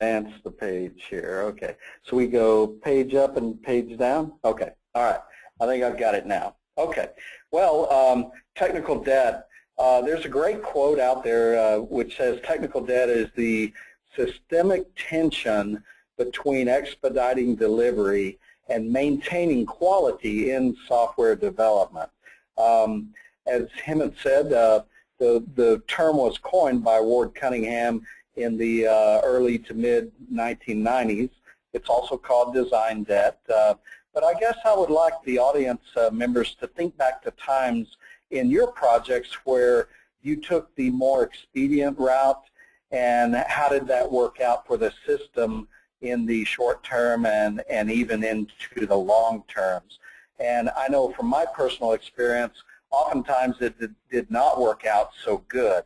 advance the page here. Okay, so we go page up and page down. Okay, all right. I think I've got it now. Okay, well, technical debt. There's a great quote out there which says technical debt is the systemic tension between expediting delivery and maintaining quality in software development. As Hemant said, the term was coined by Ward Cunningham in the early to mid 1990s. It's also called design debt. But I guess I would like the audience members to think back to times in your projects where you took the more expedient route, and how did that work out for the system in the short term and even into the long terms. And I know from my personal experience, oftentimes it did not work out so good.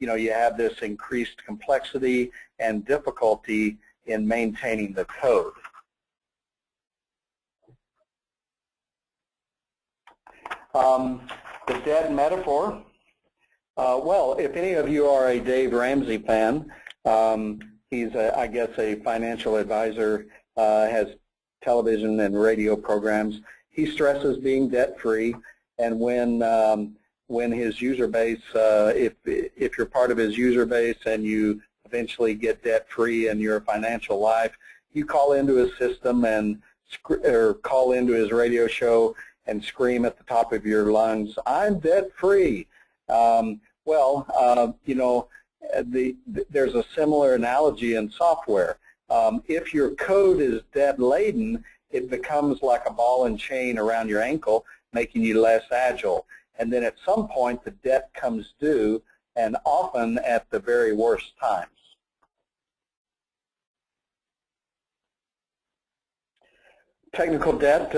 You know, you have this increased complexity and difficulty in maintaining the code. The debt metaphor. Well, if any of you are a Dave Ramsey fan, he's, I guess, a financial advisor, has television and radio programs. He stresses being debt-free, and when his user base, if you're part of his user base and you eventually get debt-free in your financial life, you call into his system and or call into his radio show and scream at the top of your lungs, "I'm debt-free." You know, there's a similar analogy in software. If your code is debt-laden, it becomes like a ball and chain around your ankle, making you less agile. And then at some point, the debt comes due, and often at the very worst times. Technical debt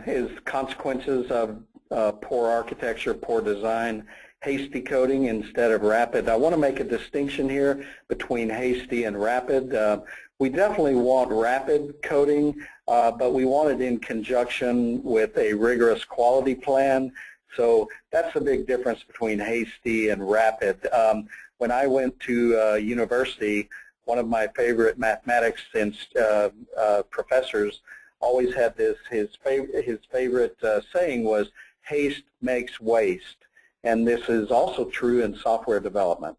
is consequences of poor architecture, poor design, hasty coding instead of rapid. I want to make a distinction here between hasty and rapid. We definitely want rapid coding, but we want it in conjunction with a rigorous quality plan. So that's the big difference between hasty and rapid. When I went to university, one of my favorite mathematics professors always had this, his favorite saying was, haste makes waste. And this is also true in software development.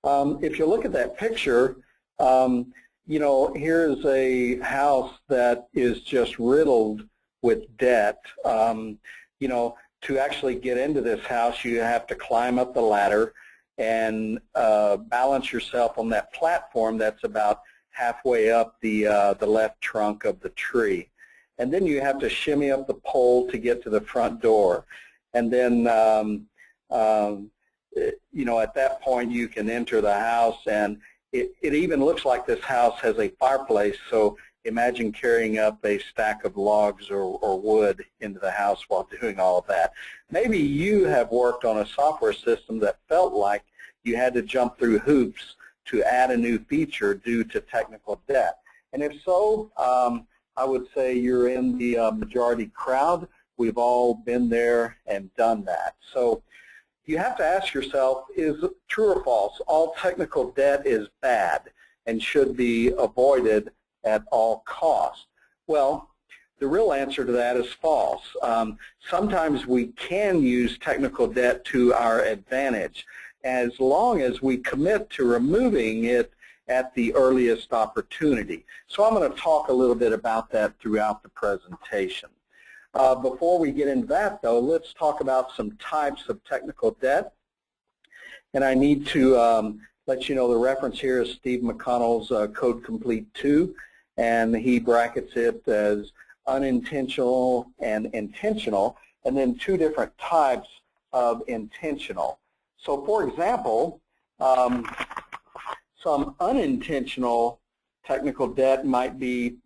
If you look at that picture, you know, here's a house that is just riddled with debt. You know, to actually get into this house, you have to climb up the ladder and balance yourself on that platform that's about halfway up the left trunk of the tree. And then you have to shimmy up the pole to get to the front door. And then, you know, at that point you can enter the house, and it even looks like this house has a fireplace, so imagine carrying up a stack of logs or wood into the house while doing all of that. Maybe you have worked on a software system that felt like you had to jump through hoops to add a new feature due to technical debt. And if so, I would say you're in the majority crowd. We've all been there and done that. So you have to ask yourself, is it true or false? All technical debt is bad and should be avoided at all costs. Well, the real answer to that is false. Sometimes we can use technical debt to our advantage as long as we commit to removing it at the earliest opportunity. So I'm going to talk a little bit about that throughout the presentation. Before we get into that, though, let's talk about some types of technical debt. And I need to let you know the reference here is Steve McConnell's Code Complete 2, and he brackets it as unintentional and intentional, and then two different types of intentional. So, for example, some unintentional technical debt might be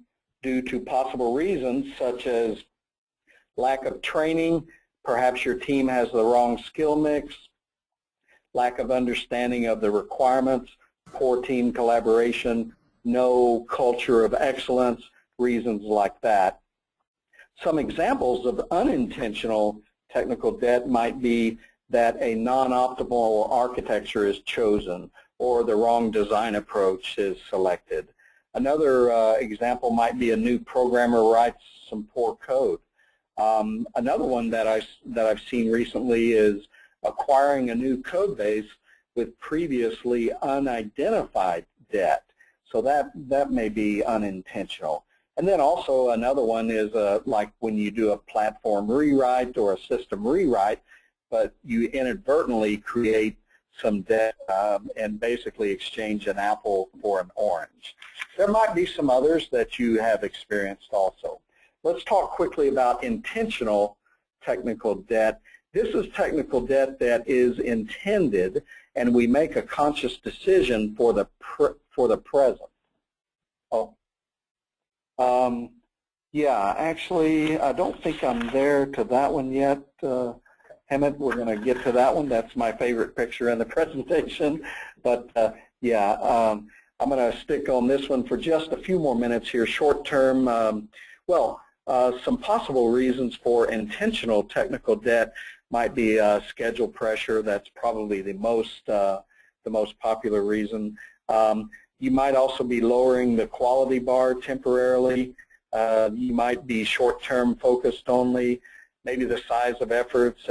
due to possible reasons such as lack of training, perhaps your team has the wrong skill mix, lack of understanding of the requirements, poor team collaboration, no culture of excellence, reasons like that. Some examples of unintentional technical debt might be that a non-optimal architecture is chosen, or the wrong design approach is selected. Another example might be a new programmer writes some poor code. Another one that I've seen recently is acquiring a new code base with previously unidentified debt. So that may be unintentional. And then also another one is like when you do a platform rewrite or a system rewrite, but you inadvertently create some debt and basically exchange an apple for an orange. There might be some others that you have experienced also. Let's talk quickly about intentional technical debt. This is technical debt that is intended, and we make a conscious decision for the present. Oh, yeah. Actually, I don't think I'm there to that one yet. Hammett, we're going to get to that one. That's my favorite picture in the presentation. But yeah, I'm going to stick on this one for just a few more minutes here. Short term. Some possible reasons for intentional technical debt might be schedule pressure. That's probably the most popular reason. You might also be lowering the quality bar temporarily. You might be short-term focused only. Maybe the size of efforts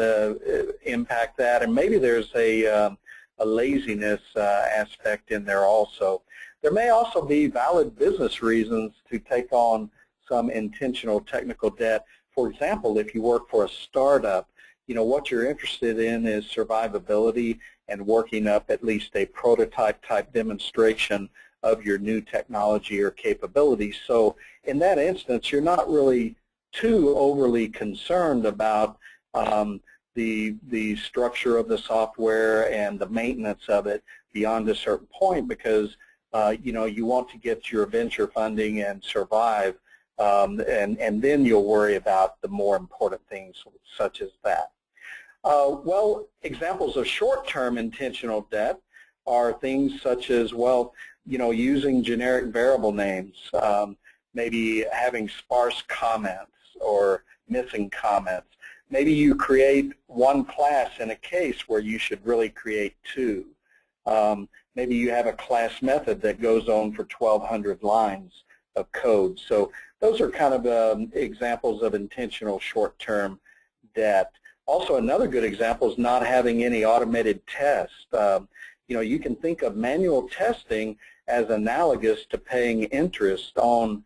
impact that, and maybe there's a laziness aspect in there also. There may also be valid business reasons to take on some intentional technical debt. For example, if you work for a startup, you know, what you're interested in is survivability and working up at least a prototype type demonstration of your new technology or capabilities. So in that instance, you're not really too overly concerned about the structure of the software and the maintenance of it beyond a certain point, because you know, you want to get your venture funding and survive, and then you'll worry about the more important things such as that. Well, examples of short-term intentional debt are things such as, well, you know, using generic variable names, maybe having sparse comments or missing comments. Maybe you create one class in a case where you should really create two. Maybe you have a class method that goes on for 1,200 lines of code. So those are kind of examples of intentional short-term debt. Also, another good example is not having any automated tests. You know, you can think of manual testing as analogous to paying interest on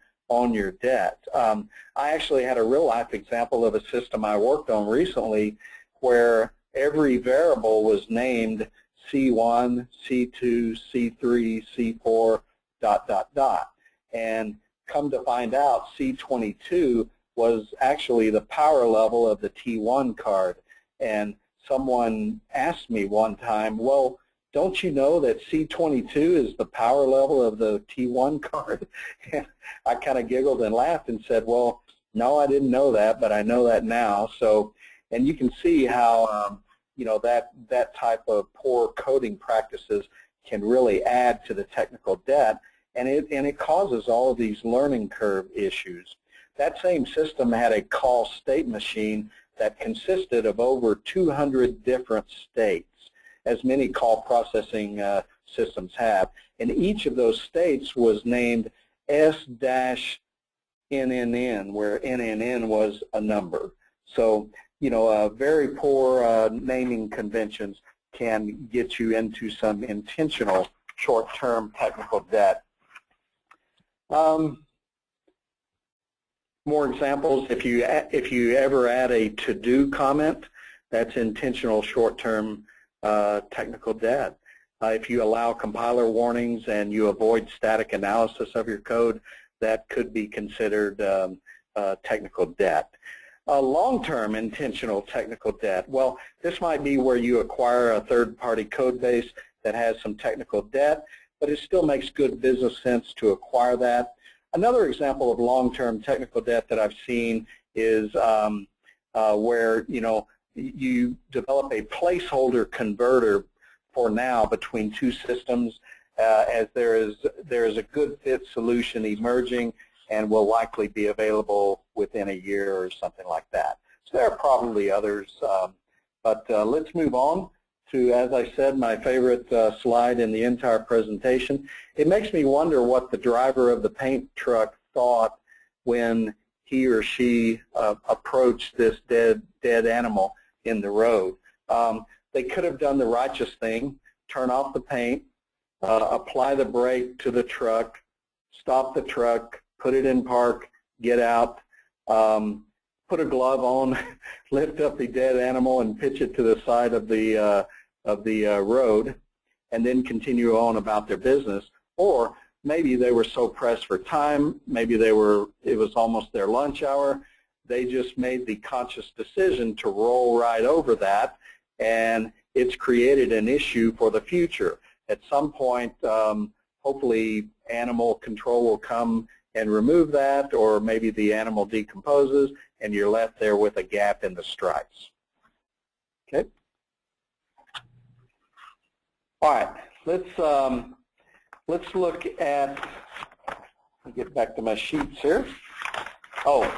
your debt. I actually had a real-life example of a system I worked on recently where every variable was named C1, C2, C3, C4, ... And come to find out, C22 was actually the power level of the T1 card. And someone asked me one time, well, don't you know that C22 is the power level of the T1 card? And I kind of giggled and laughed and said, well, no, I didn't know that, but I know that now. So, and you can see how you know, that type of poor coding practices can really add to the technical debt, and it causes all of these learning curve issues. That same system had a call state machine that consisted of over 200 different states, as many call processing systems have. And each of those states was named S-NNN, where NNN was a number. So, you know, very poor naming conventions can get you into some intentional short-term technical debt. More examples, if you ever add a to-do comment, that's intentional short-term technical debt. If you allow compiler warnings and you avoid static analysis of your code, that could be considered technical debt. Long-term intentional technical debt, well, this might be where you acquire a third-party code base that has some technical debt, but it still makes good business sense to acquire that. Another example of long-term technical debt that I've seen is where, you know, you develop a placeholder converter for now between two systems, as there is a good fit solution emerging and will likely be available within a year or something like that. So there are probably others, but let's move on to, as I said, my favorite slide in the entire presentation. It makes me wonder what the driver of the paint truck thought when he or she approached this dead animal in the road. They could have done the righteous thing, turn off the paint, apply the brake to the truck, stop the truck, put it in park, get out, put a glove on, lift up the dead animal and pitch it to the side of the road, and then continue on about their business. Or maybe they were so pressed for time, maybe it was almost their lunch hour, they just made the conscious decision to roll right over that, and it's created an issue for the future. At some point, hopefully animal control will come and remove that, or maybe the animal decomposes and you're left there with a gap in the stripes. Okay. All right, let's look at, let me get back to my sheets here. Oh,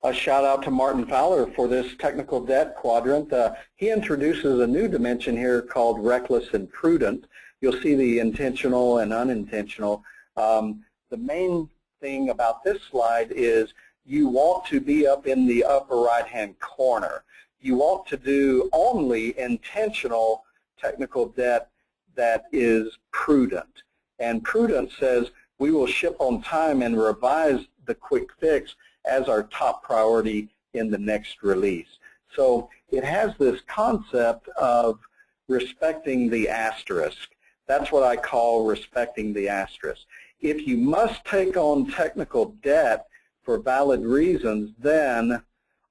a shout out to Martin Fowler for this technical debt quadrant. He introduces a new dimension here called reckless and prudent. You'll see the intentional and unintentional. The main thing about this slide is you want to be up in the upper right-hand corner. You want to do only intentional technical debt that is prudent. And prudent says we will ship on time and revise the quick fix as our top priority in the next release. So it has this concept of respecting the asterisk. That's what I call respecting the asterisk. If you must take on technical debt for valid reasons, then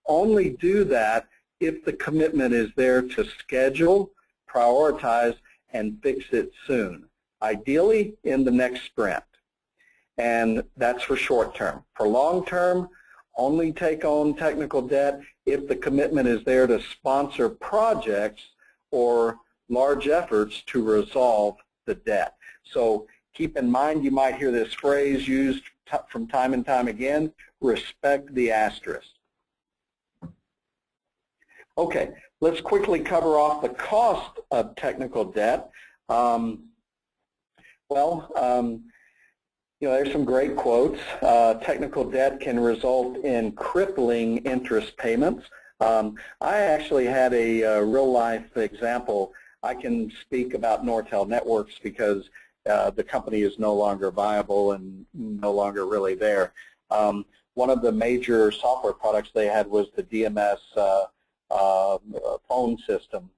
only do that if the commitment is there to schedule, prioritize, and fix it soon, ideally in the next sprint. And that's for short term. For long term, only take on technical debt if the commitment is there to sponsor projects or large efforts to resolve the debt. So keep in mind, you might hear this phrase used from time and time again, respect the asterisk. Okay, let's quickly cover off the cost of technical debt. There's some great quotes. Technical debt can result in crippling interest payments. I actually had a real-life example. I can speak about Nortel Networks because the company is no longer viable and no longer really there. One of the major software products they had was the DMS phone system,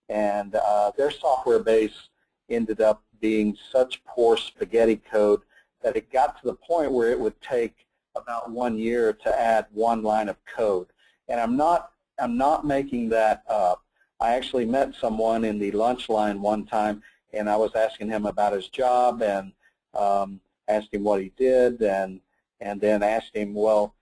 and their software base ended up being such poor spaghetti code that it got to the point where it would take about 1 year to add one line of code. And I'm not making that up. I actually met someone in the lunch line one time, and I was asking him about his job and asked him what he did, and then asked him, well,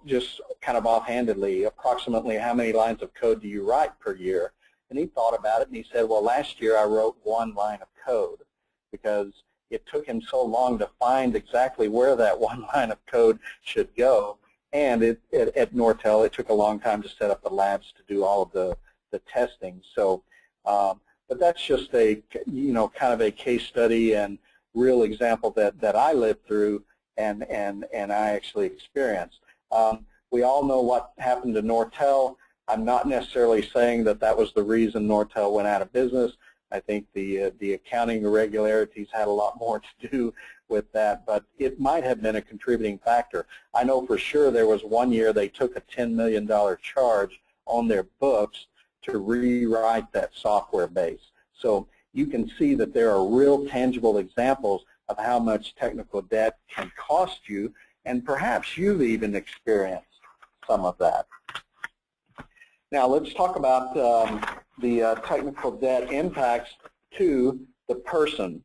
just kind of offhandedly, approximately how many lines of code do you write per year? And he thought about it, and he said, well, last year I wrote one line of code because it took him so long to find exactly where that one line of code should go. And at Nortel, it took a long time to set up the labs to do all of the testing. So, but that's just a, kind of a case study and real example that I lived through and I actually experienced. We all know what happened to Nortel. I'm not necessarily saying that was the reason Nortel went out of business. I think the accounting irregularities had a lot more to do with that, but it might have been a contributing factor. I know for sure there was 1 year they took a $10 million charge on their books to rewrite that software base. So you can see that there are real tangible examples of how much technical debt can cost you, and perhaps you've even experienced some of that. Now let's talk about the technical debt impacts to the person.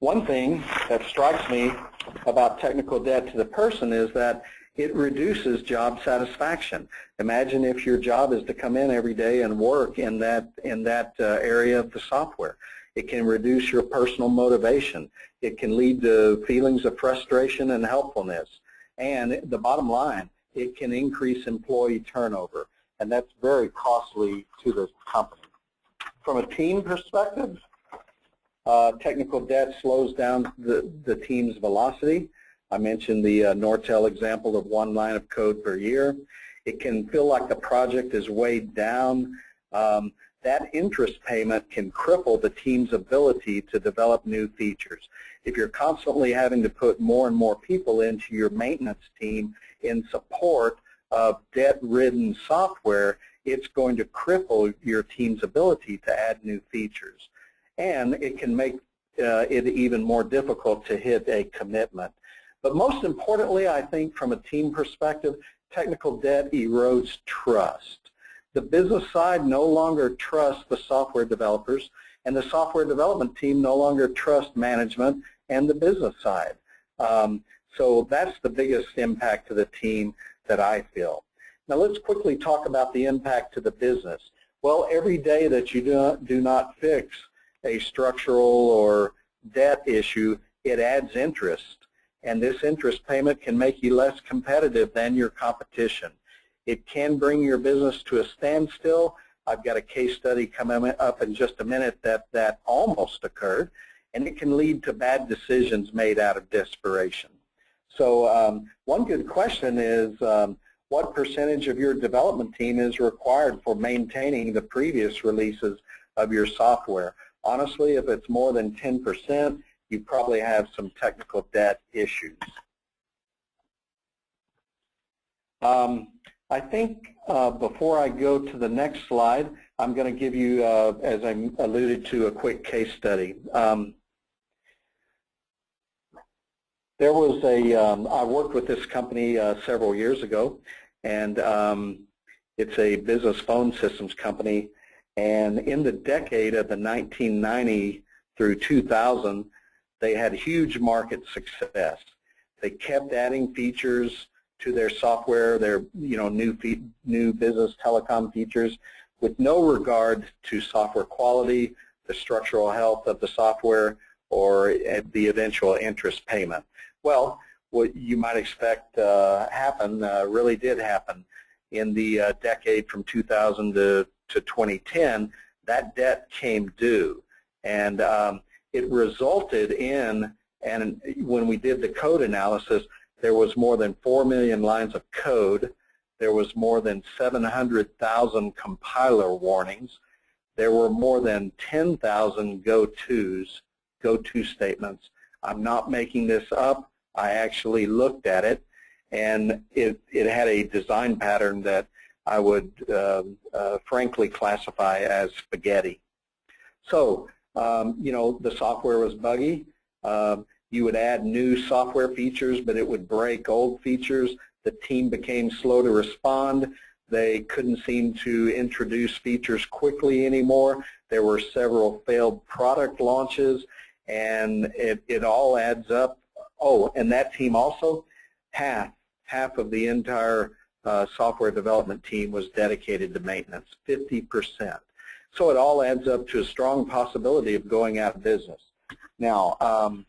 One thing that strikes me about technical debt to the person is that it reduces job satisfaction. Imagine if your job is to come in every day and work in that area of the software. It can reduce your personal motivation. It can lead to feelings of frustration and helpfulness. And the bottom line, it can increase employee turnover. and that's very costly to the company. From a team perspective, technical debt slows down the team's velocity. I mentioned the Nortel example of 1 line of code per year. It can feel like the project is weighed down. That interest payment can cripple the team's ability to develop new features. If you're constantly having to put more and more people into your maintenance team in support of debt-ridden software, it's going to cripple your team's ability to add new features. And it can make it even more difficult to hit a commitment. But most importantly, I think from a team perspective, technical debt erodes trust. The business side no longer trusts the software developers, and the software development team no longer trusts management and the business side. So that's the biggest impact to the team that I feel. Now let's quickly talk about the impact to the business. Well, every day that you do not fix a structural or debt issue, it adds interest. And this interest payment can make you less competitive than your competition. It can bring your business to a standstill. I've got a case study coming up in just a minute that almost occurred, and it can lead to bad decisions made out of desperation. So one good question is, what percentage of your development team is required for maintaining the previous releases of your software? Honestly, if it's more than 10%, you probably have some technical debt issues. I think before I go to the next slide, I'm going to give you, as I alluded to, a quick case study. There was I worked with this company several years ago, and it's a business phone systems company. And in the decade of the 1990 through 2000, they had huge market success. They kept adding features to their software, their new business telecom features, with no regard to software quality, the structural health of the software, or the eventual interest payment. Well, what you might expect happen really did happen. In the decade from 2000 to 2010, that debt came due, and it resulted in, and when we did the code analysis, there was more than 4 million lines of code. There was more than 700,000 compiler warnings. There were more than 10,000 go-to statements. I'm not making this up. I actually looked at it, and it had a design pattern that I would frankly classify as spaghetti. So, the software was buggy. You would add new software features, but it would break old features. The team became slow to respond. They couldn't seem to introduce features quickly anymore. There were several failed product launches, and it all adds up. Oh, and that team also, half of the entire software development team was dedicated to maintenance, 50%. So it all adds up to a strong possibility of going out of business. Now,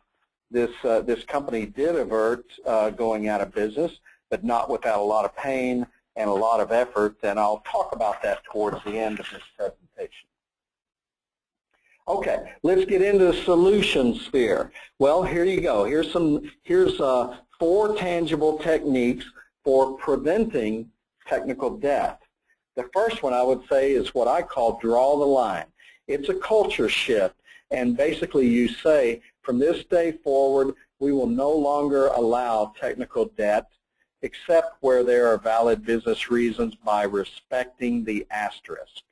this company did avert going out of business, but not without a lot of pain and a lot of effort, and I'll talk about that towards the end of this presentation. Okay, let's get into the solution sphere. Well, here you go. Here's 4 tangible techniques for preventing technical debt. The first one I would say is what I call draw the line. It's a culture shift, and basically you say, from this day forward, we will no longer allow technical debt except where there are valid business reasons by respecting the asterisk.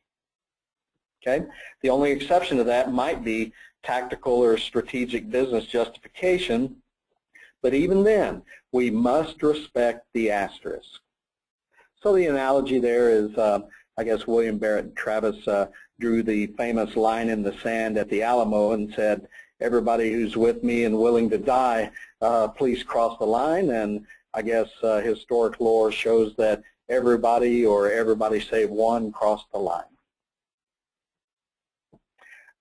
Okay? The only exception to that might be tactical or strategic business justification, but even then, we must respect the asterisk. So the analogy there is, I guess William Barrett Travis drew the famous line in the sand at the Alamo and said, everybody who's with me and willing to die, please cross the line. And I guess historic lore shows that everybody, or everybody save one, crossed the line.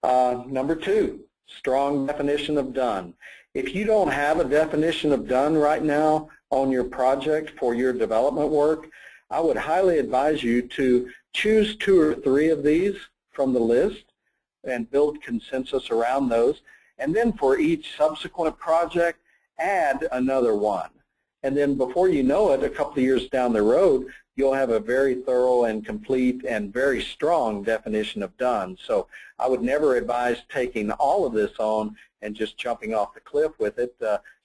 Number 2, strong definition of done. If you don't have a definition of done right now on your project for your development work, I would highly advise you to choose 2 or 3 of these from the list and build consensus around those. And then for each subsequent project, add another one. And then before you know it, a couple of years down the road, you'll have a very thorough and complete and very strong definition of done. So I would never advise taking all of this on and just jumping off the cliff with it.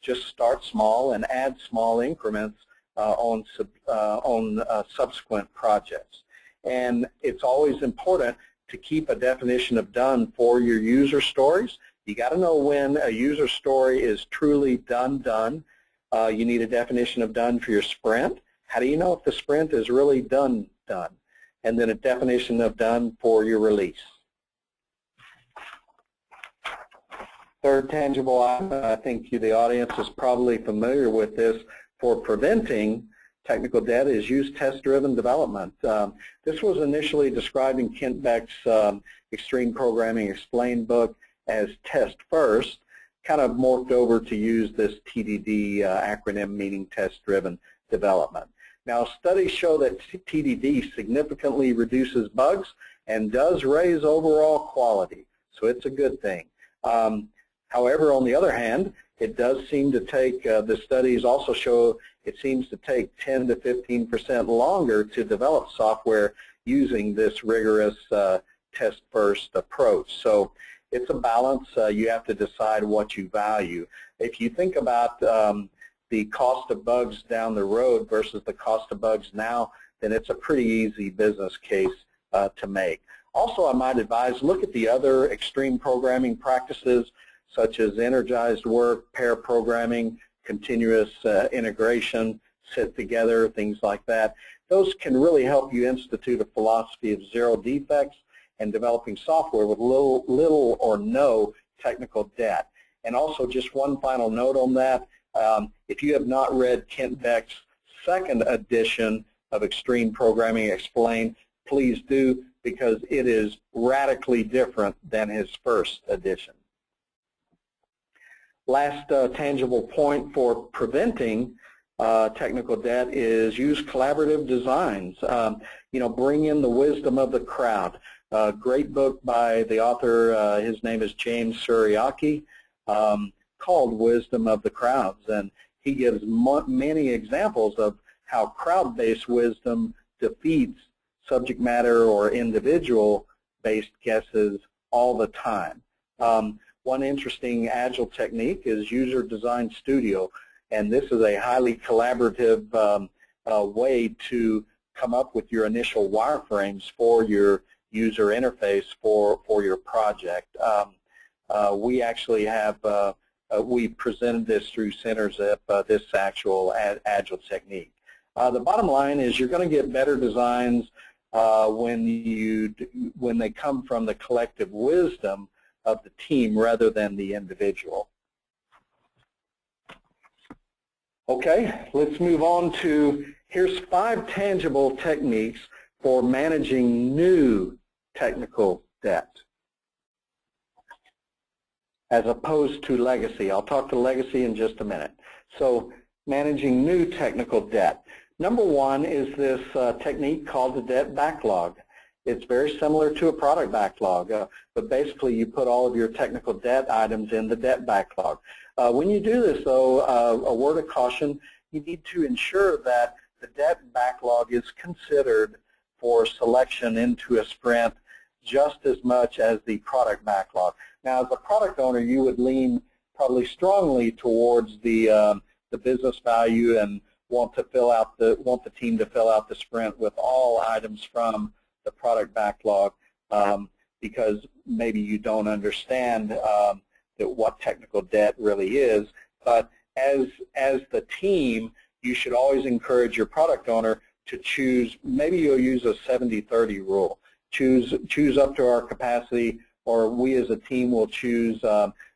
Just start small and add small increments on subsequent projects. And it's always important to keep a definition of done for your user stories. You got to know when a user story is truly done. You need a definition of done for your sprint. How do you know if the sprint is really done? And then a definition of done for your release. Third tangible item, I think the audience is probably familiar with this, for preventing technical debt, is use test-driven development. This was initially described in Kent Beck's Extreme Programming Explained book as test first, kind of morphed over to use this TDD acronym, meaning test-driven development. Now, studies show that TDD significantly reduces bugs and does raise overall quality, so it's a good thing. However, on the other hand, it does seem to take, the studies also show it seems to take 10 to 15% longer to develop software using this rigorous test-first approach. So it's a balance. You have to decide what you value. If you think about the cost of bugs down the road versus the cost of bugs now, then it's a pretty easy business case to make. Also, I might advise, look at the other extreme programming practices such as energized work, pair programming, continuous integration, sit together, things like that. Those can really help you institute a philosophy of zero defects and developing software with little or no technical debt. And also, just one final note on that, if you have not read Kent Beck's second edition of Extreme Programming Explained, please do, because it is radically different than his first edition. Last tangible point for preventing technical debt is use collaborative designs. Bring in the wisdom of the crowd. Great book by the author, his name is James Suriaki, called Wisdom of the Crowds, and he gives many examples of how crowd-based wisdom defeats subject matter or individual-based guesses all the time. One interesting Agile technique is User Design Studio, and this is a highly collaborative way to come up with your initial wireframes for your user interface for your project. We actually have, we presented this through Synerzip, this actual Agile technique. The bottom line is you're going to get better designs when they come from the collective wisdom of the team rather than the individual. Okay, let's move on to, here's 5 tangible techniques for managing new technical debt as opposed to legacy. I'll talk to legacy in just a minute. So managing new technical debt. Number 1 is this technique called the debt backlog. It's very similar to a product backlog, but basically you put all of your technical debt items in the debt backlog. When you do this, though, a word of caution, you need to ensure that the debt backlog is considered for selection into a sprint just as much as the product backlog. Now, as a product owner, you would lean probably strongly towards the business value and want the team to fill out the sprint with all items from the product backlog because maybe you don't understand what technical debt really is. But as the team, you should always encourage your product owner to choose, maybe you'll use a 70-30 rule. Choose up to our capacity, or we as a team will choose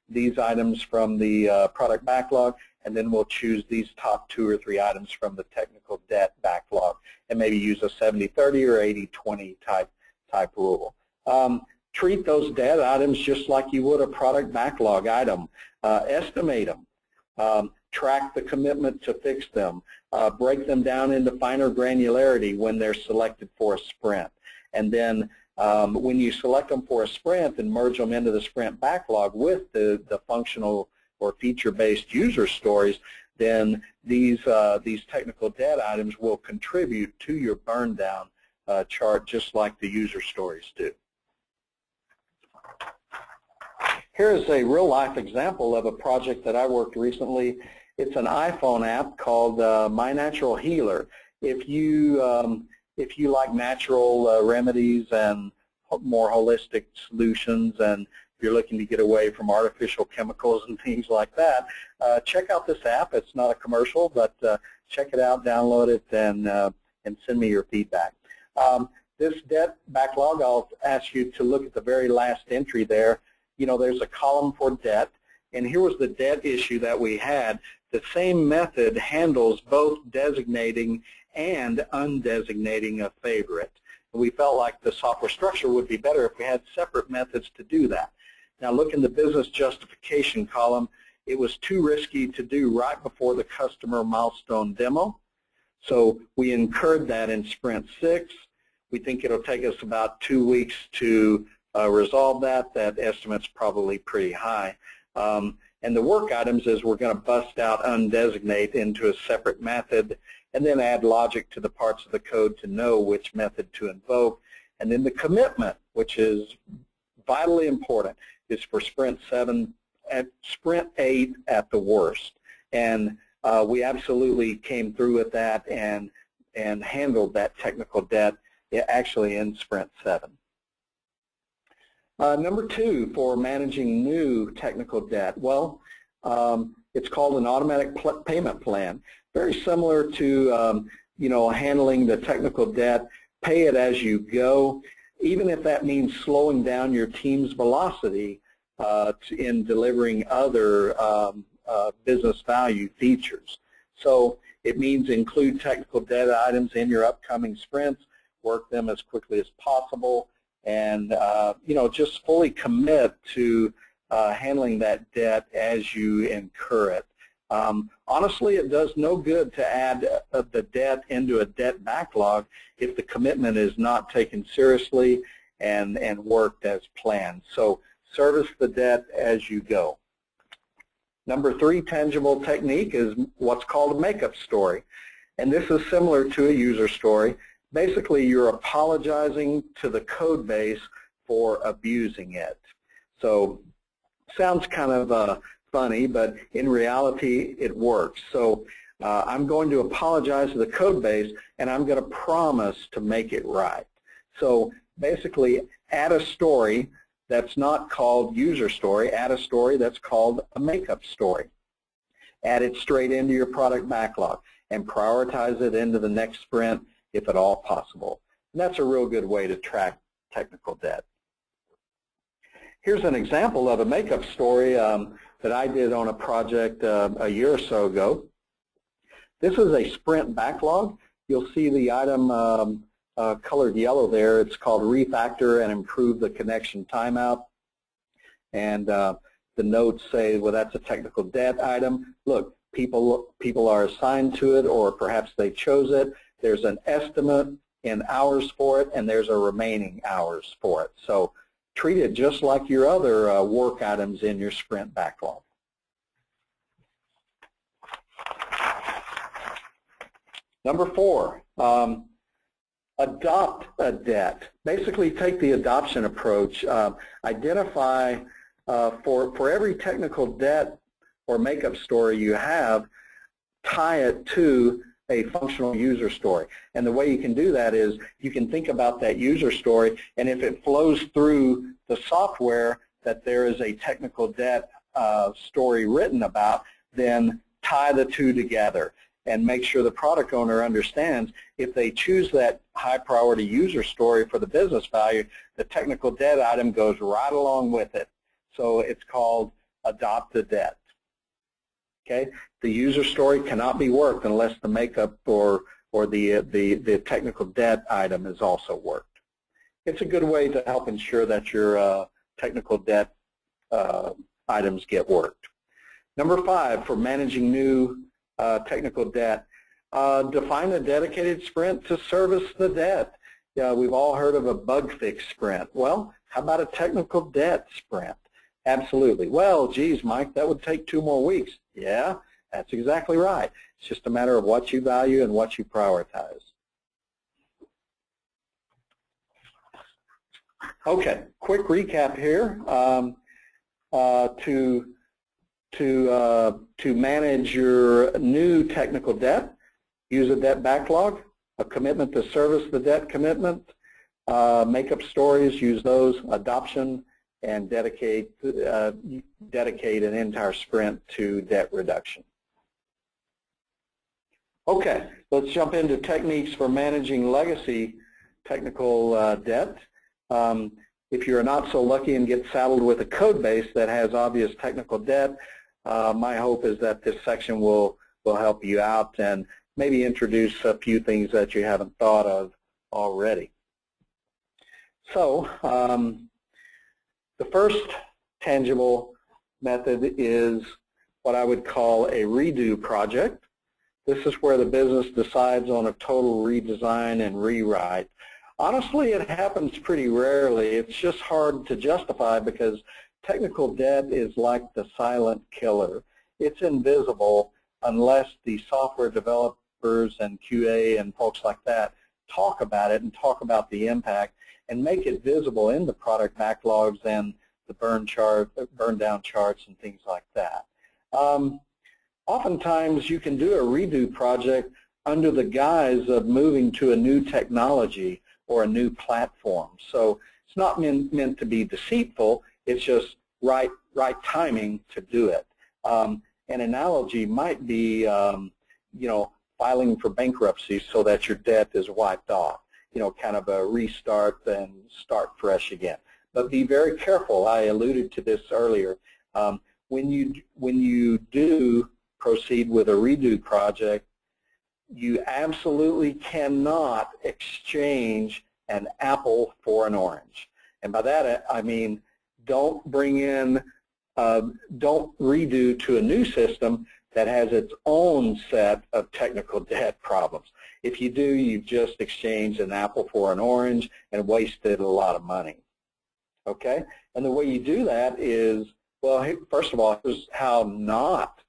these items from the product backlog, and then we'll choose these top 2 or 3 items from the technical debt backlog, and maybe use a 70-30 or 80-20 type rule. Treat those debt items just like you would a product backlog item. Estimate them. track the commitment to fix them, break them down into finer granularity when they're selected for a sprint. And then when you select them for a sprint and merge them into the sprint backlog with the functional or feature-based user stories, then these technical debt items will contribute to your burn down chart just like the user stories do. Here is a real-life example of a project that I worked recently. It's an iPhone app called My Natural Healer. If you like natural remedies and more holistic solutions, and if you're looking to get away from artificial chemicals and things like that, check out this app. It's not a commercial, but check it out, download it, and send me your feedback. This debt backlog, I'll ask you to look at the very last entry there. You know, there's a column for debt, and here was the debt issue that we had. The same method handles both designating and undesignating a favorite. We felt like the software structure would be better if we had separate methods to do that. Now look in the business justification column. It was too risky to do right before the customer milestone demo, so we incurred that in sprint 6. We think it'll take us about 2 weeks to resolve that. That estimate's probably pretty high. And the work items is we're going to bust out undesignate into a separate method and then add logic to the parts of the code to know which method to invoke. And then the commitment, which is vitally important, is for sprint 7 at sprint 8 at the worst. And we absolutely came through with that and handled that technical debt actually in sprint 7. Number 2 for managing new technical debt. Well, it's called an automatic payment plan. Very similar to you know, handling the technical debt. Pay it as you go, even if that means slowing down your team's velocity in delivering other business value features. So it means include technical debt items in your upcoming sprints, work them as quickly as possible, and you know, just fully commit to handling that debt as you incur it. Honestly, it does no good to add the debt into a debt backlog if the commitment is not taken seriously and worked as planned. So service the debt as you go. Number 3 tangible technique is what's called a makeup story. And this is similar to a user story. Basically, you're apologizing to the code base for abusing it. So sounds kind of funny, but in reality, it works. So I'm going to apologize to the code base, and I'm going to promise to make it right. So basically, add a story that's not called user story. Add a story that's called a makeup story. Add it straight into your product backlog and prioritize it into the next sprint if at all possible. And that's a real good way to track technical debt. Here's an example of a makeup story that I did on a project a year or so ago. This is a sprint backlog. You'll see the item colored yellow there. It's called refactor and improve the connection timeout. And the notes say, well, that's a technical debt item. Look, people are assigned to it, or perhaps they chose it. There's an estimate in hours for it, and there's a remaining hours for it. So treat it just like your other work items in your sprint backlog. Number 4, adopt a debt. Basically take the adoption approach. Identify for every technical debt or makeup story you have, tie it to a functional user story. And the way you can do that is you can think about that user story, and if it flows through the software that there is a technical debt story written about, then tie the two together and make sure the product owner understands if they choose that high priority user story for the business value, the technical debt item goes right along with it. So it's called adopt the debt. Okay, the user story cannot be worked unless the makeup or the technical debt item is also worked. It's a good way to help ensure that your technical debt items get worked. Number 5, for managing new technical debt, define a dedicated sprint to service the debt. We've all heard of a bug fix sprint. Well, how about a technical debt sprint? Absolutely. Well, geez, Mike, that would take 2 more weeks. Yeah, that's exactly right. It's just a matter of what you value and what you prioritize. Okay, quick recap here. To manage your new technical debt, use a debt backlog, a commitment to service the debt commitment, make up stories, use those, adoption, and dedicate an entire sprint to debt reduction. Okay, let's jump into techniques for managing legacy technical debt. If you're not so lucky and get saddled with a code base that has obvious technical debt, my hope is that this section will help you out and maybe introduce a few things that you haven't thought of already. So the first tangible method is what I would call a redo project. This is where the business decides on a total redesign and rewrite. Honestly, it happens pretty rarely. It's just hard to justify because technical debt is like the silent killer. It's invisible unless the software developers and QA and folks like that talk about it and talk about the impact and make it visible in the product backlogs and the burn down charts and things like that. Oftentimes you can do a redo project under the guise of moving to a new technology or a new platform. So it's not meant to be deceitful, it's just right timing to do it. An analogy might be, filing for bankruptcy so that your debt is wiped off. Kind of a restart and start fresh again. But be very careful. I alluded to this earlier. When you do proceed with a redo project, you absolutely cannot exchange an apple for an orange. And by that I mean don't redo to a new system that has its own set of technical debt problems. If you do, you've just exchanged an apple for an orange and wasted a lot of money. Okay? And the way you do that is, well, first of all, here's how not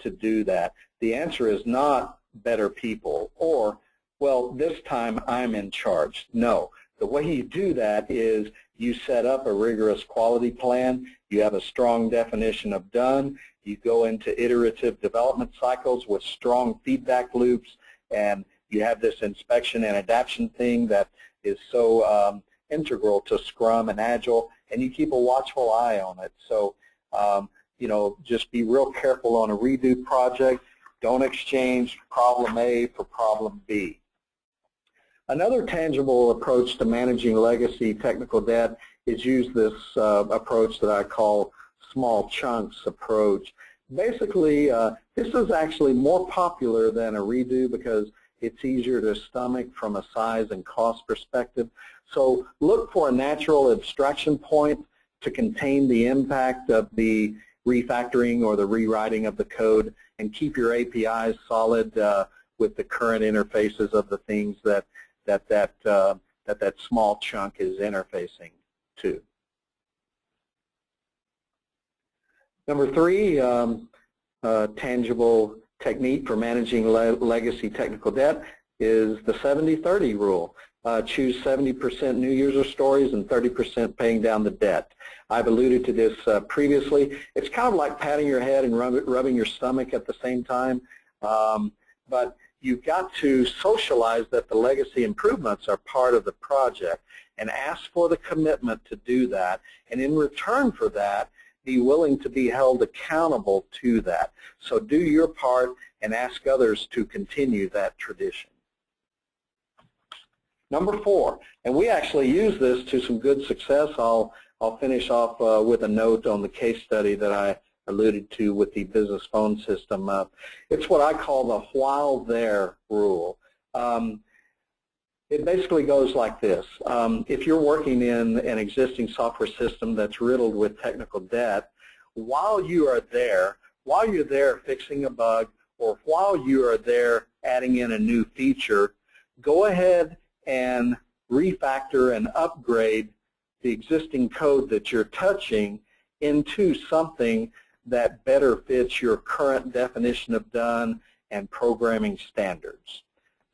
to do that. The answer is not better people or, well, this time I'm in charge. No. The way you do that is you set up a rigorous quality plan. You have a strong definition of done. You go into iterative development cycles with strong feedback loops, and you have this inspection and adaptation thing that is so integral to Scrum and Agile, and you keep a watchful eye on it. So, just be real careful on a redo project. Don't exchange problem A for problem B. Another tangible approach to managing legacy technical debt is use this approach that I call small chunks approach. Basically, this is actually more popular than a redo because it's easier to stomach from a size and cost perspective. So look for a natural abstraction point to contain the impact of the refactoring or the rewriting of the code, and keep your APIs solid with the current interfaces of the things that small chunk is interfacing to. Number 3, tangible technique for managing legacy technical debt is the 70-30 rule. Choose 70% new user stories and 30% paying down the debt. I've alluded to this previously. It's kind of like patting your head and rubbing your stomach at the same time, but you've got to socialize that the legacy improvements are part of the project and ask for the commitment to do that, and in return for that, be willing to be held accountable to that. So do your part and ask others to continue that tradition. Number 4, and we actually use this to some good success. I'll finish off with a note on the case study that I alluded to with the business phone system. It's what I call the while there rule. It basically goes like this. If you're working in an existing software system that's riddled with technical debt, while you are there, while you're there fixing a bug or while you are there adding in a new feature, go ahead and refactor and upgrade the existing code that you're touching into something that better fits your current definition of done and programming standards.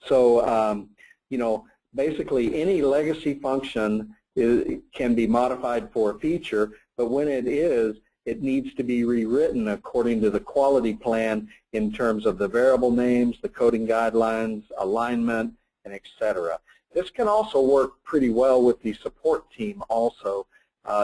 So, you know, basically any legacy function can be modified for a feature, but when it is, it needs to be rewritten according to the quality plan in terms of the variable names, the coding guidelines, alignment, and etc. This can also work pretty well with the support team also.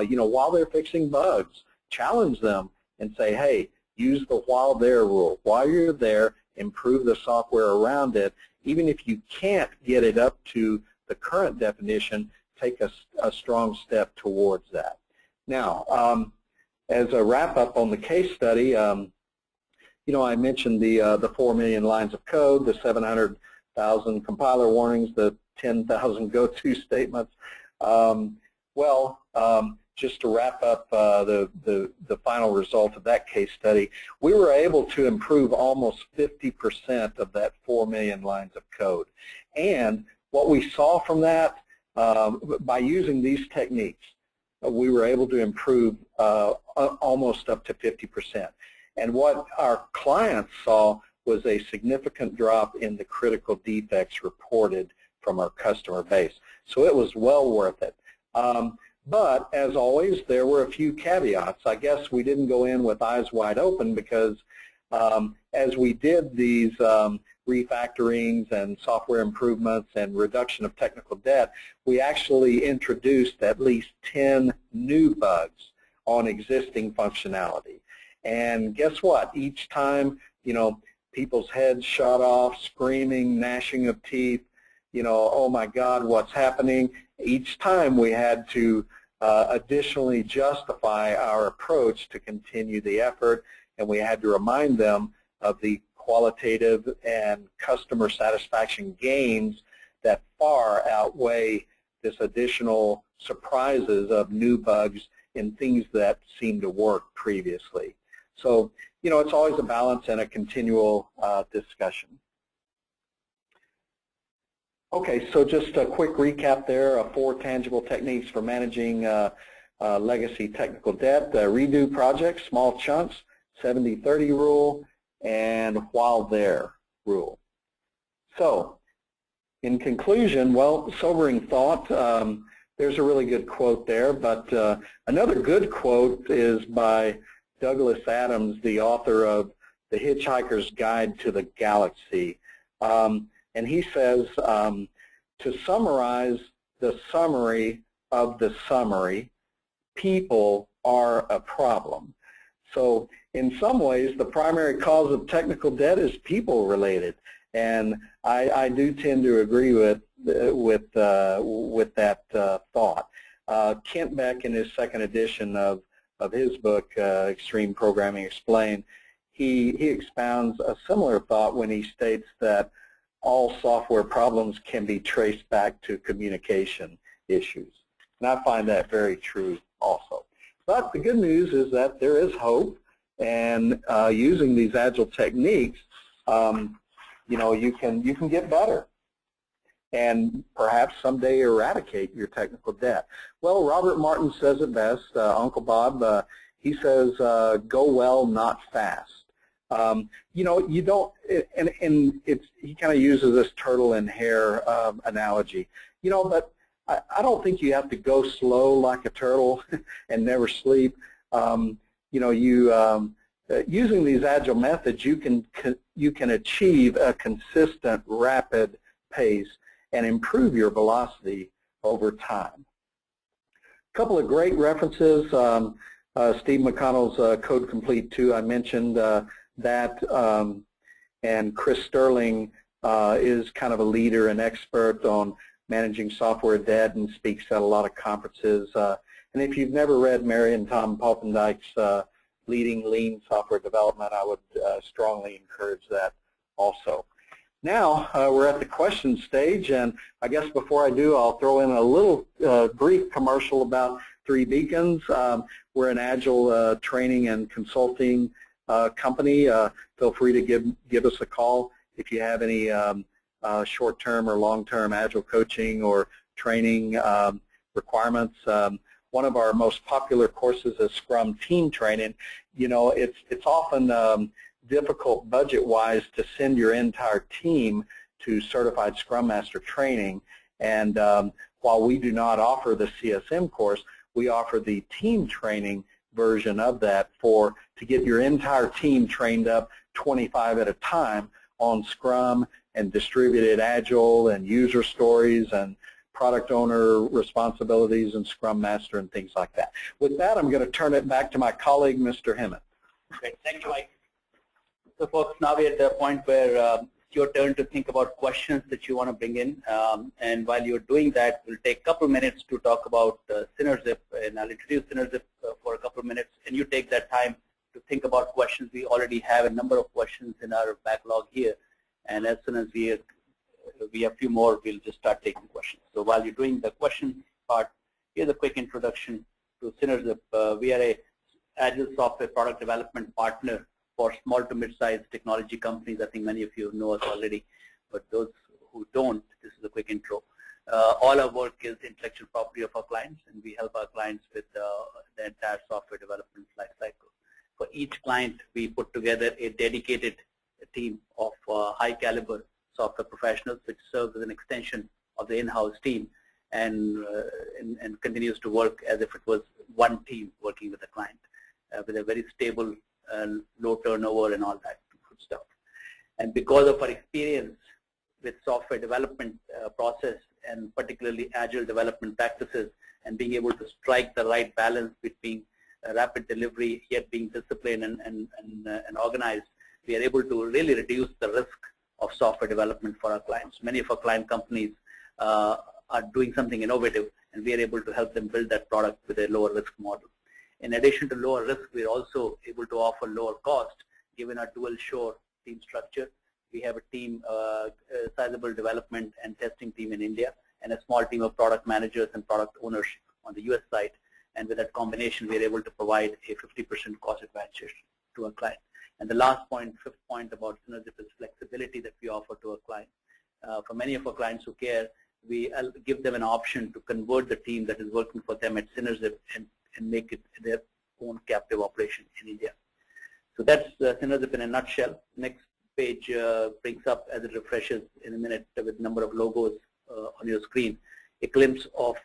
You know, while they're fixing bugs, challenge them and say, hey, use the while there rule. While you're there, improve the software around it. Even if you can't get it up to the current definition, take a strong step towards that. Now, as a wrap-up on the case study, you know, I mentioned the 4 million lines of code, the 700,000 compiler warnings, the 10,000 go-to statements. Just to wrap up the final result of that case study, we were able to improve almost 50% of that 4 million lines of code. And what we saw from that, by using these techniques, we were able to improve almost up to 50%. And what our clients saw was a significant drop in the critical defects reported from our customer base. So it was well worth it. But as always, there were a few caveats. I guess we didn't go in with eyes wide open because as we did these refactorings and software improvements and reduction of technical debt, we actually introduced at least 10 new bugs on existing functionality. And guess what? Each time, you know, people's heads shot off, screaming, gnashing of teeth, you know, oh my God, what's happening? Each time we had to additionally justify our approach to continue the effort, and we had to remind them of the qualitative and customer satisfaction gains that far outweigh this additional surprises of new bugs in things that seemed to work previously. So, you know, it's always a balance and a continual discussion. Okay, so just a quick recap there of 4 tangible techniques for managing legacy technical debt: redo projects, small chunks, 70-30 rule, and while there rule. So, in conclusion, well, sobering thought. There's a really good quote there, but another good quote is by Douglas Adams, the author of The Hitchhiker's Guide to the Galaxy. And he says, to summarize the summary of the summary, people are a problem. So in some ways, the primary cause of technical debt is people related. And I do tend to agree with that thought. Kent Beck, in his second edition of his book, Extreme Programming Explained, he expounds a similar thought when he states that all software problems can be traced back to communication issues. And I find that very true also. But the good news is that there is hope, and using these agile techniques, you know, you can get better and perhaps someday eradicate your technical debt. Well, Robert Martin says it best, Uncle Bob. He says, go well, not fast. You know, you don't, and he kind of uses this turtle and hare analogy. You know, but I don't think you have to go slow like a turtle and never sleep. You know, using these agile methods, you can achieve a consistent, rapid pace and improve your velocity over time. A couple of great references. Steve McConnell's Code Complete 2, I mentioned that, and Chris Sterling is kind of a leader and expert on managing software debt and speaks at a lot of conferences. And if you've never read Mary and Tom Poppendike's Leading Lean Software Development, I would strongly encourage that also. Now we're at the question stage, and I guess before I do, I'll throw in a little brief commercial about 3 Beacons. We're an agile training and consulting company, feel free to give us a call if you have any short-term or long-term Agile coaching or training requirements. One of our most popular courses is Scrum Team Training. You know, it's often difficult budget-wise to send your entire team to Certified Scrum Master training. And while we do not offer the CSM course, we offer the team training version of that to get your entire team trained up 25 at a time on Scrum and distributed Agile and user stories and product owner responsibilities and Scrum Master and things like that. With that, I'm going to turn it back to my colleague, Mr. Hemmett. Great. Thank you, Mike. So, folks, now we're at the point where it's your turn to think about questions that you want to bring in. And while you're doing that, we'll take a couple minutes to talk about Synerzip, and I'll introduce Synerzip for a couple of minutes, and you take that time to think about questions. We already have a number of questions in our backlog here, and as soon as we have a few more, we'll just start taking questions. So while you're doing the question part, here's a quick introduction to Synerzip. We are a Agile software product development partner for small to mid-sized technology companies. I think many of you know us already, but those who don't, this is a quick intro. All our work is intellectual property of our clients, and we help our clients with the entire software development lifecycle. For each client, we put together a dedicated team of high-caliber software professionals, which serves as an extension of the in-house team and continues to work as if it was one team working with a client with a very stable, low turnover and all that good stuff. And because of our experience with software development process and particularly Agile development practices and being able to strike the right balance between rapid delivery yet being disciplined and organized, we are able to really reduce the risk of software development for our clients. Many of our client companies are doing something innovative, and we are able to help them build that product with a lower risk model. In addition to lower risk, we are also able to offer lower cost given our dual shore team structure. We have a team, a sizable development and testing team in India, and a small team of product managers and product owners on the US side. And with that combination, we are able to provide a 50% cost advantage to our client. And the last point, fifth point about Synerzip is flexibility that we offer to our clients. For many of our clients who care, we give them an option to convert the team that is working for them at Synerzip and make it their own captive operation in India. So that's Synerzip in a nutshell. Next page brings up, as it refreshes in a minute with a number of logos on your screen, a glimpse of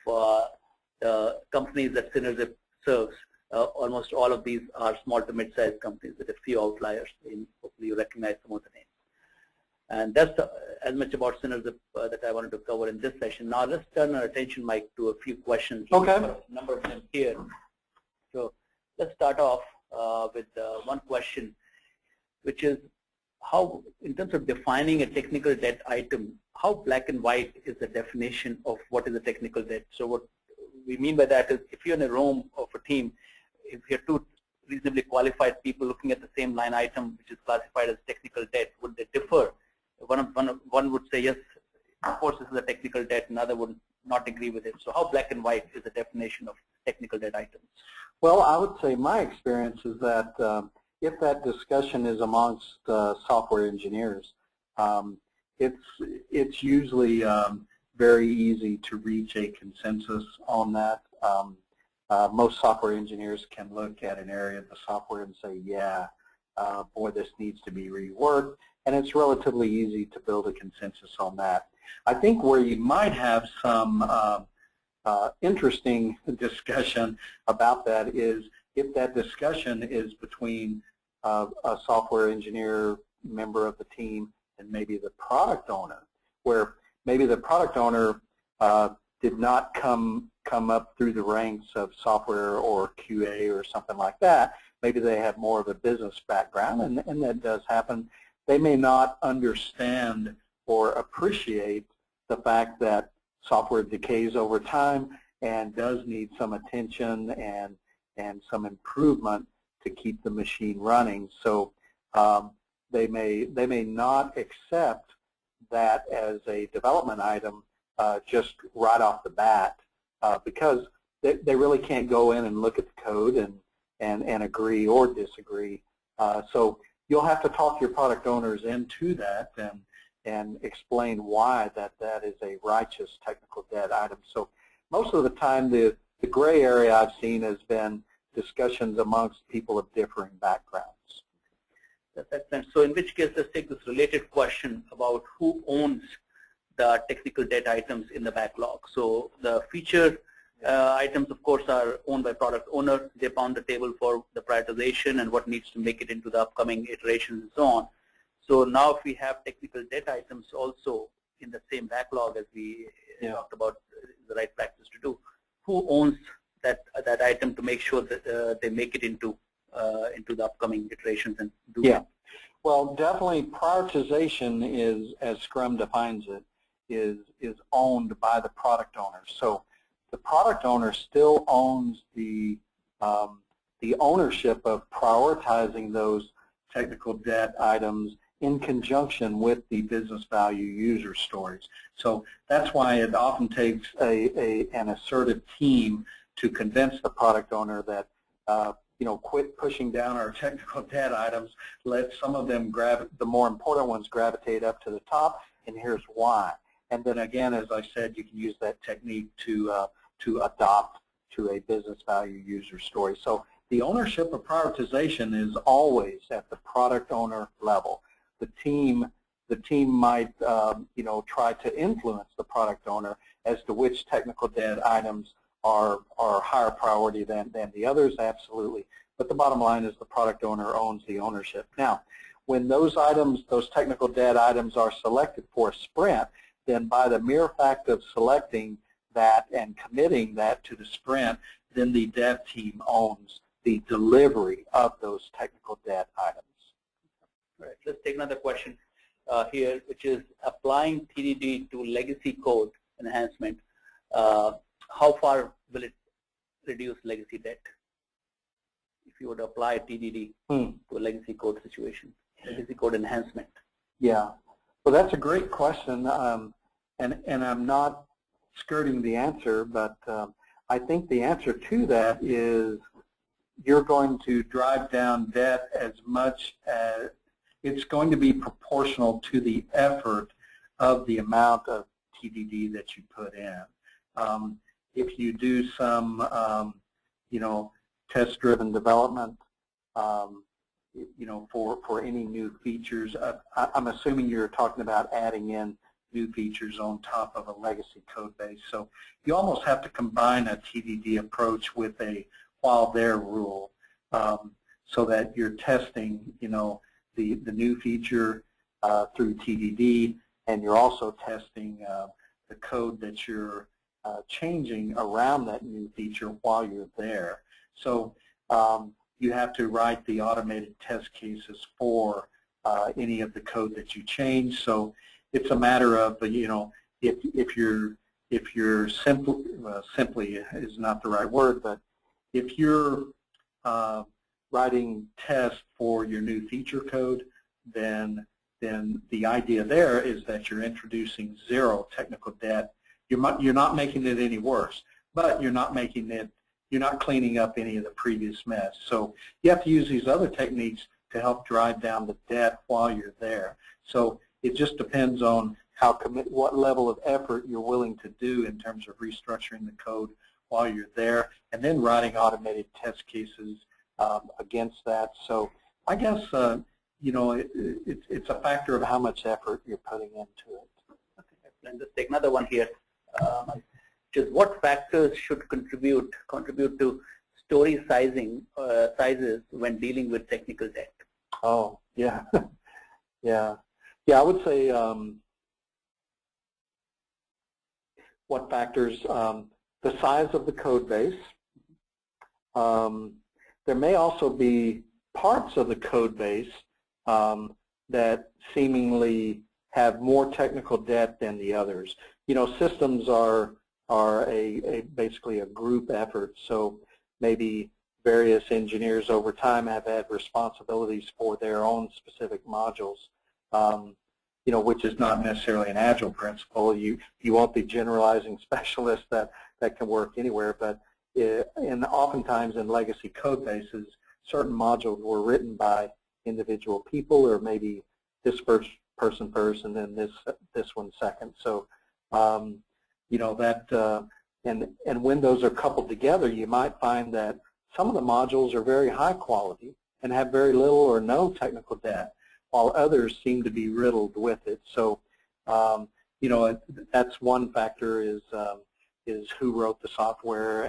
the companies that Synerzip serves. Almost all of these are small to mid-sized companies with a few outliers. Hopefully you recognize some of the names. And that's as much about Synerzip that I wanted to cover in this session. Now let's turn our attention, Mike, to a few questions. Okay. A number of them here. So let's start off with one question, which is how, in terms of defining a technical debt item, how black and white is the definition of what is a technical debt? So what we mean by that is, if you're in a room of a team, if you're two reasonably qualified people looking at the same line item, which is classified as technical debt, would they differ? One would say, yes, of course this is a technical debt, another would not agree with it. So how black and white is the definition of technical debt items? Well, I would say my experience is that if that discussion is amongst software engineers, it's usually very easy to reach a consensus on that. Most software engineers can look at an area of the software and say, yeah, boy, this needs to be reworked, and it's relatively easy to build a consensus on that. I think where you might have some interesting discussion about that is if that discussion is between a software engineer member of the team and maybe the product owner, where maybe the product owner did not come up through the ranks of software or QA or something like that. Maybe they have more of a business background, and that does happen. They may not understand or appreciate the fact that software decays over time and does need some attention and some improvement to keep the machine running. So they may not accept that as a development item just right off the bat because they really can't go in and look at the code and agree or disagree So you'll have to talk your product owners into that and explain why that is a righteous technical debt item. So most of the time, the gray area I've seen has been discussions amongst people of differing backgrounds. That's excellent. So in which case, let's take this related question about who owns the technical debt items in the backlog. So the feature items, of course, are owned by product owner. They pound the table for the prioritization and what needs to make it into the upcoming iterations and so on. So now if we have technical debt items also in the same backlog as we talked about the right practice to do, who owns that item to make sure that they make it into the upcoming iterations and do it? Well, definitely prioritization is, as Scrum defines it, is owned by the product owner. So the product owner still owns the ownership of prioritizing those technical debt items in conjunction with the business value user stories. So that's why it often takes an assertive team to convince the product owner that quit pushing down our technical debt items, let some of them the more important ones gravitate up to the top, and here's why. And then again, as I said, you can use that technique to adopt to a business value user story. So the ownership of prioritization is always at the product owner level. The team might try to influence the product owner as to which technical debt items are higher priority than the others, absolutely. But the bottom line is the product owner owns the ownership. Now, when those technical debt items are selected for a sprint, then by the mere fact of selecting that and committing that to the sprint, then the dev team owns the delivery of those technical debt items. All right, let's take another question here, which is applying TDD to legacy code enhancement. How far will it reduce legacy debt if you would apply TDD to a legacy code situation, legacy code enhancement? Yeah, well, that's a great question, and I'm not skirting the answer, but I think the answer to that is you're going to drive down debt as much as it's going to be proportional to the effort of the amount of TDD that you put in. If you do some, test-driven development, for any new features, I'm assuming you're talking about adding in new features on top of a legacy code base. So you almost have to combine a TDD approach with a while there rule, so that you're testing, the new feature through TDD, and you're also testing the code that you're changing around that new feature while you're there. So you have to write the automated test cases for any of the code that you change. So it's a matter of, if you're simply is not the right word, but if you're writing tests for your new feature code, then the idea there is that you're introducing zero technical debt. You're not making it any worse, but you're not cleaning up any of the previous mess. So you have to use these other techniques to help drive down the debt while you're there. So it just depends on what level of effort you're willing to do in terms of restructuring the code while you're there, and then writing automated test cases against that. So I guess it's a factor of how much effort you're putting into it. Okay, let's take another one here. Just what factors should contribute to story sizes when dealing with technical debt? Oh, yeah. Yeah, I would say what factors, the size of the code base. There may also be parts of the code base that seemingly have more technical debt than the others. Systems are basically a group effort, so maybe various engineers over time have had responsibilities for their own specific modules, which is not necessarily an agile principle. You won't be generalizing specialists that can work anywhere, but oftentimes in legacy code bases, certain modules were written by individual people, or maybe this first person first and then this one second. So you know, that and when those are coupled together, you might find that some of the modules are very high quality and have very little or no technical debt, while others seem to be riddled with it. So you know, that's one factor, is who wrote the software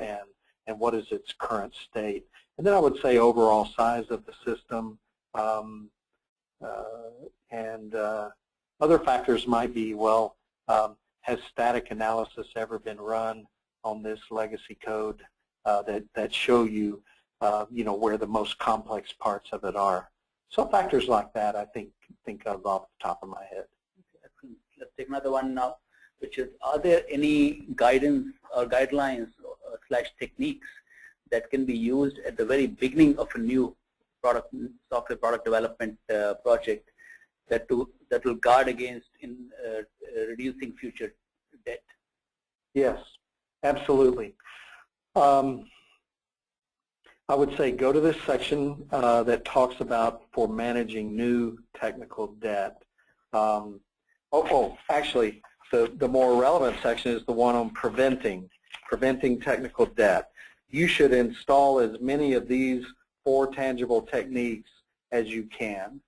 and what is its current state. And then I would say overall size of the system, and other factors might be, well, has static analysis ever been run on this legacy code that show you, you know, where the most complex parts of it are. So factors like that I think of off the top of my head. Okay, let's take another one now, which is, are there any guidance or guidelines slash techniques that can be used at the very beginning of a new software product development project that will guard against reducing future debt? Yes, absolutely. I would say go to this section that talks about for managing new technical debt. Actually, the more relevant section is the one on preventing technical debt. You should install as many of these 4 tangible techniques as you can,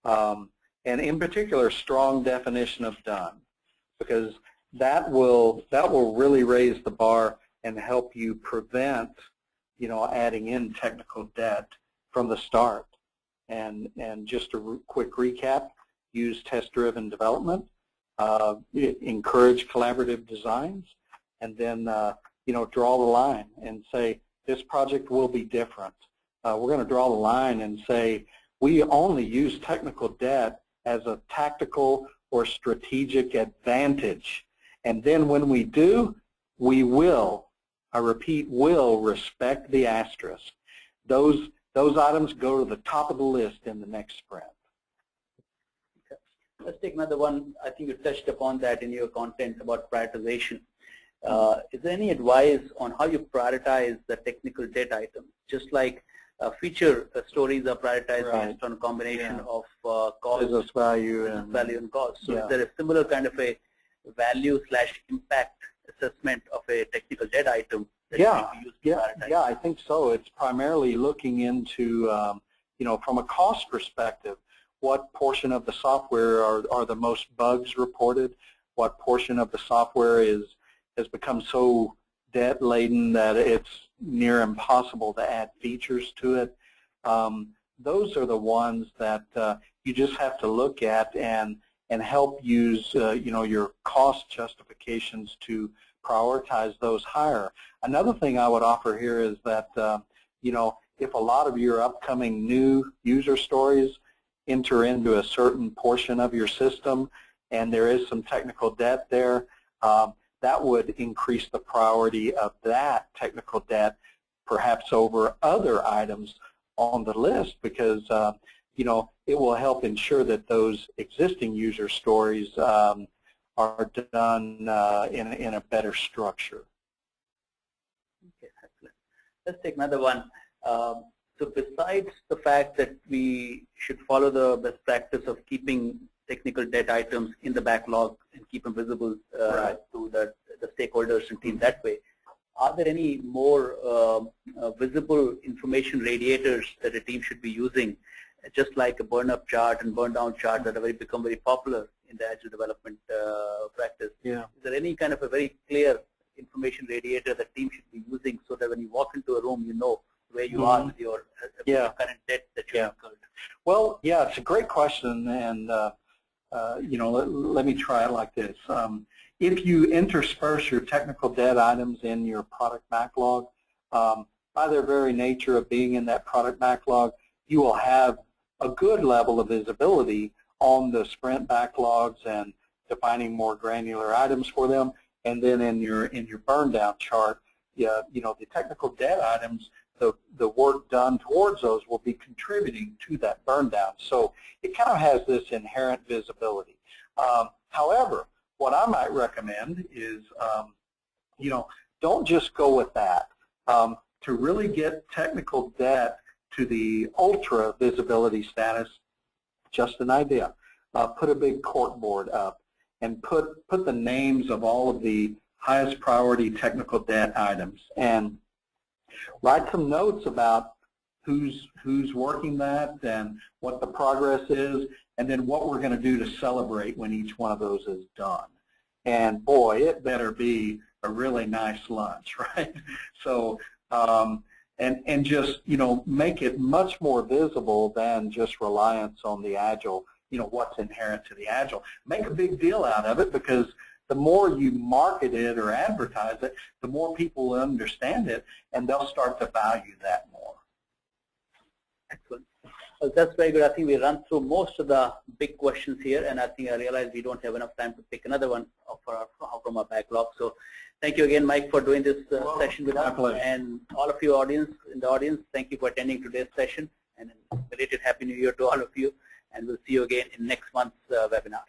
and in particular, strong definition of done, because that will really raise the bar and help you prevent, you know, adding in technical debt from the start. And just a quick recap: use test-driven development, encourage collaborative designs, and then you know, draw the line and say this project will be different. We're going to draw the line and say we only use technical debt as a tactical or strategic advantage. And then when we do, we will, I repeat, will respect the asterisk. Those items go to the top of the list in the next sprint. Okay. Let's take another one. I think you touched upon that in your content about prioritization. Is there any advice on how you prioritize the technical debt item? Just like feature stories are prioritized based on a combination of cost, business value, and cost. So is there a similar kind of a value slash impact assessment of a technical debt item that can be used to prioritize? Yeah, I think so. It's primarily looking into, you know, from a cost perspective, what portion of the software are the most bugs reported, what portion of the software has become so debt-laden that it's near impossible to add features to it. Those are the ones that you just have to look at and help use, you know, your cost justifications to prioritize those higher. Another thing I would offer here is that, you know, if a lot of your upcoming new user stories enter into a certain portion of your system and there is some technical debt there, that would increase the priority of that technical debt perhaps over other items on the list, because you know, it will help ensure that those existing user stories are done in a better structure. Okay, excellent. Let's take another one. So besides the fact that we should follow the best practice of keeping technical debt items in the backlog and keep them visible to the stakeholders and team that way, are there any more visible information radiators that a team should be using, just like a burn-up chart and burn-down chart that have become very popular in the agile development practice? Yeah. Is there any kind of a very clear information radiator that team should be using so that when you walk into a room, you know where you are with your current debt that you incurred? Well, yeah, it's a great question, and you know, let me try it like this. If you intersperse your technical debt items in your product backlog, by their very nature of being in that product backlog, you will have a good level of visibility on the sprint backlogs and defining more granular items for them. And then in your burn down chart, you know, the technical debt items, the work done towards those will be contributing to that burn down. So it kind of has this inherent visibility. However, what I might recommend is, you know, don't just go with that. To really get technical debt to the ultra visibility status, just an idea, put a big corkboard up and put the names of all of the highest priority technical debt items and write some notes about who's working that and what the progress is, and then what we're going to do to celebrate when each one of those is done. And boy, it better be a really nice lunch, right? So, and just, you know, make it much more visible than just reliance on the Agile, you know, what's inherent to the Agile. Make a big deal out of it, because the more you market it or advertise it, the more people will understand it, and they'll start to value that more. Excellent. Well, that's very good. I think we run through most of the big questions here, and I think I realize we don't have enough time to pick another one from our backlog. So thank you again, Mike, for doing this session with us. And all of you audience in the audience, thank you for attending today's session, and a belated Happy New Year to all of you. And we'll see you again in next month's webinar.